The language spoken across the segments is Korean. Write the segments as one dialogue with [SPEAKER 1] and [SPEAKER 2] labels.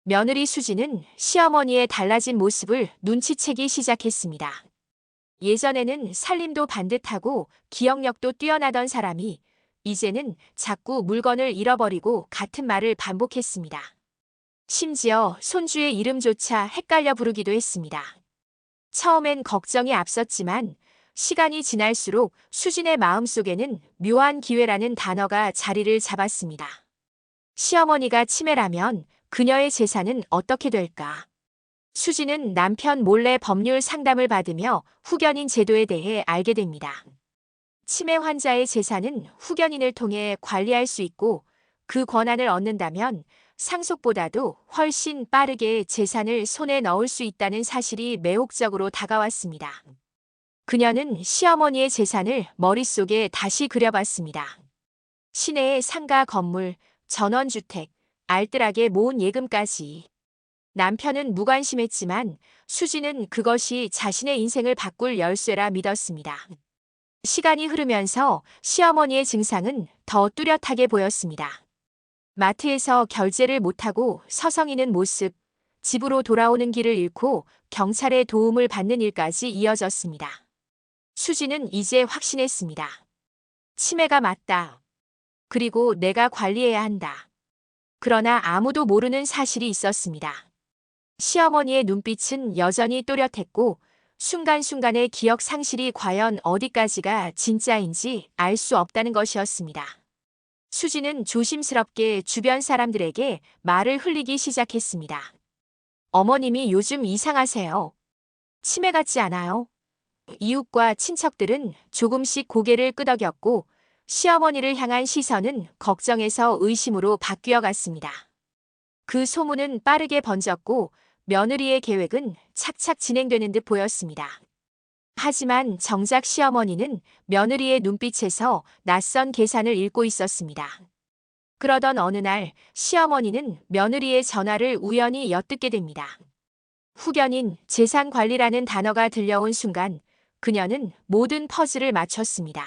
[SPEAKER 1] 며느리 수지는 시어머니의 달라진 모습을 눈치채기 시작했습니다. 예전에는 살림도 반듯하고 기억력도 뛰어나던 사람이 이제는 자꾸 물건을 잃어버리고 같은 말을 반복했습니다. 심지어 손주의 이름조차 헷갈려 부르기도 했습니다. 처음엔 걱정이 앞섰지만 시간이 지날수록 수진의 마음속에는 묘한 기회라는 단어가 자리를 잡았습니다. 시어머니가 치매라면 그녀의 재산은 어떻게 될까? 수지는 남편 몰래 법률 상담을 받으며 후견인 제도에 대해 알게 됩니다. 치매 환자의 재산은 후견인을 통해 관리할 수 있고 그 권한을 얻는다면 상속보다도 훨씬 빠르게 재산을 손에 넣을 수 있다는 사실이 매혹적으로 다가왔습니다. 그녀는 시어머니의 재산을 머릿속에 다시 그려봤습니다. 시내의 상가 건물, 전원주택, 알뜰하게 모은 예금까지. 남편은 무관심했지만 수지는 그것이 자신의 인생을 바꿀 열쇠라 믿었습니다. 시간이 흐르면서 시어머니의 증상은 더 뚜렷하게 보였습니다. 마트에서 결제를 못하고 서성이는 모습, 집으로 돌아오는 길을 잃고 경찰의 도움을 받는 일까지 이어졌습니다. 수지는 이제 확신했습니다. 치매가 맞다. 그리고 내가 관리해야 한다. 그러나 아무도 모르는 사실이 있었습니다. 시어머니의 눈빛은 여전히 또렷했고 순간순간의 기억 상실이 과연 어디까지가 진짜인지 알 수 없다는 것이었습니다. 수지는 조심스럽게 주변 사람들에게 말을 흘리기 시작했습니다. 어머님이 요즘 이상하세요. 치매 같지 않아요? 이웃과 친척들은 조금씩 고개를 끄덕였고 시어머니를 향한 시선은 걱정에서 의심으로 바뀌어 갔습니다. 그 소문은 빠르게 번졌고 며느리의 계획은 착착 진행되는 듯 보였습니다. 하지만 정작 시어머니는 며느리의 눈빛에서 낯선 계산을 읽고 있었습니다. 그러던 어느 날 시어머니는 며느리의 전화를 우연히 엿듣게 됩니다. 후견인, 재산관리라는 단어가 들려온 순간 그녀는 모든 퍼즐을 맞췄습니다.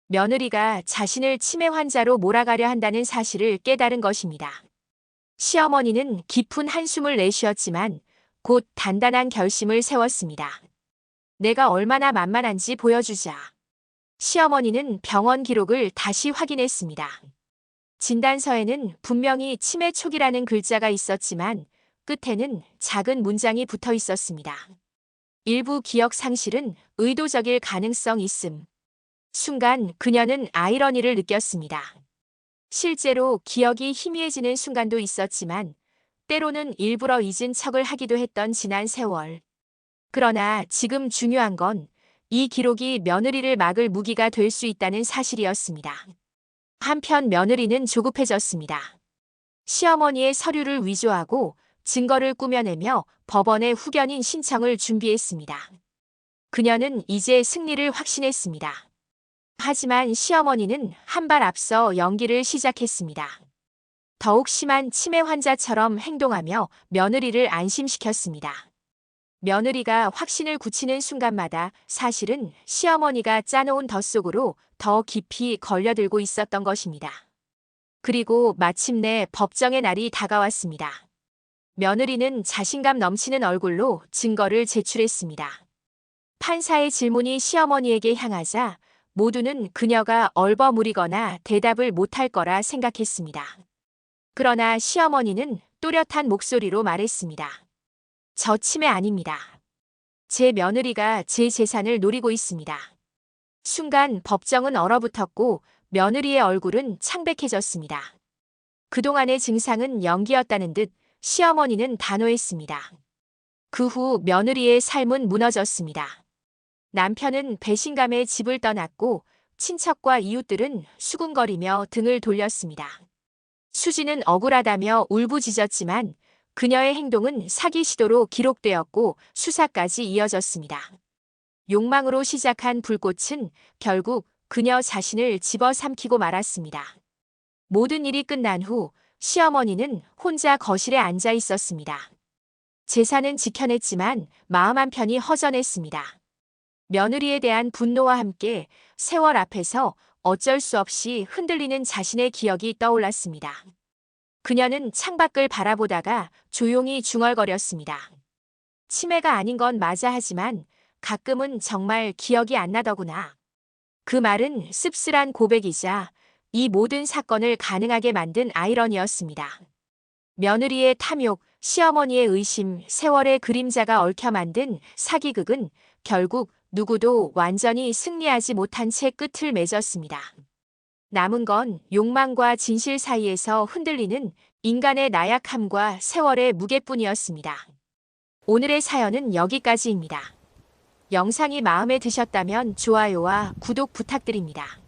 [SPEAKER 1] 며느리가 자신을 치매 환자로 몰아가려 한다는 사실을 깨달은 것입니다. 시어머니는 깊은 한숨을 내쉬었지만 곧 단단한 결심을 세웠습니다. 내가 얼마나 만만한지 보여주자. 시어머니는 병원 기록을 다시 확인했습니다. 진단서에는 분명히 치매 초기라는 글자가 있었지만 끝에는 작은 문장이 붙어 있었습니다. 일부 기억 상실은 의도적일 가능성 있음. 순간 그녀는 아이러니를 느꼈습니다. 실제로 기억이 희미해지는 순간도 있었지만 때로는 일부러 잊은 척을 하기도 했던 지난 세월. 그러나 지금 중요한 건 이 기록이 며느리를 막을 무기가 될 수 있다는 사실이었습니다. 한편 며느리는 조급해졌습니다. 시어머니의 서류를 위조하고 증거를 꾸며내며 법원에 후견인 신청을 준비했습니다. 그녀는 이제 승리를 확신했습니다. 하지만 시어머니는 한 발 앞서 연기를 시작했습니다. 더욱 심한 치매 환자처럼 행동하며 며느리를 안심시켰습니다. 며느리가 확신을 굳히는 순간마다 사실은 시어머니가 짜놓은 덫 속으로 더 깊이 걸려들고 있었던 것입니다. 그리고 마침내 법정의 날이 다가왔습니다. 며느리는 자신감 넘치는 얼굴로 증거를 제출했습니다. 판사의 질문이 시어머니에게 향하자 모두는 그녀가 얼버무리거나 대답을 못할 거라 생각했습니다. 그러나 시어머니는 또렷한 목소리로 말했습니다. 저 치매 아닙니다. 제 며느리가 제 재산을 노리고 있습니다. 순간 법정은 얼어붙었고 며느리의 얼굴은 창백해졌습니다. 그동안의 증상은 연기였다는 듯 시어머니는 단호했습니다. 그 후 며느리의 삶은 무너졌습니다. 남편은 배신감에 집을 떠났고 친척과 이웃들은 수군거리며 등을 돌렸습니다. 수지는 억울하다며 울부짖었지만 그녀의 행동은 사기 시도로 기록되었고 수사까지 이어졌습니다. 욕망으로 시작한 불꽃은 결국 그녀 자신을 집어삼키고 말았습니다. 모든 일이 끝난 후 시어머니는 혼자 거실에 앉아 있었습니다. 재산은 지켜냈지만 마음 한편이 허전했습니다. 며느리에 대한 분노와 함께 세월 앞에서 어쩔 수 없이 흔들리는 자신의 기억이 떠올랐습니다. 그녀는 창밖을 바라보다가 조용히 중얼거렸습니다. 치매가 아닌 건 맞아 하지만 가끔은 정말 기억이 안 나더구나. 그 말은 씁쓸한 고백이자 이 모든 사건을 가능하게 만든 아이러니였습니다. 며느리의 탐욕, 시어머니의 의심, 세월의 그림자가 얽혀 만든 사기극은 결국 누구도 완전히 승리하지 못한 채 끝을 맺었습니다. 남은 건 욕망과 진실 사이에서 흔들리는 인간의 나약함과 세월의 무게뿐이었습니다. 오늘의 사연은 여기까지입니다. 영상이 마음에 드셨다면 좋아요와 구독 부탁드립니다.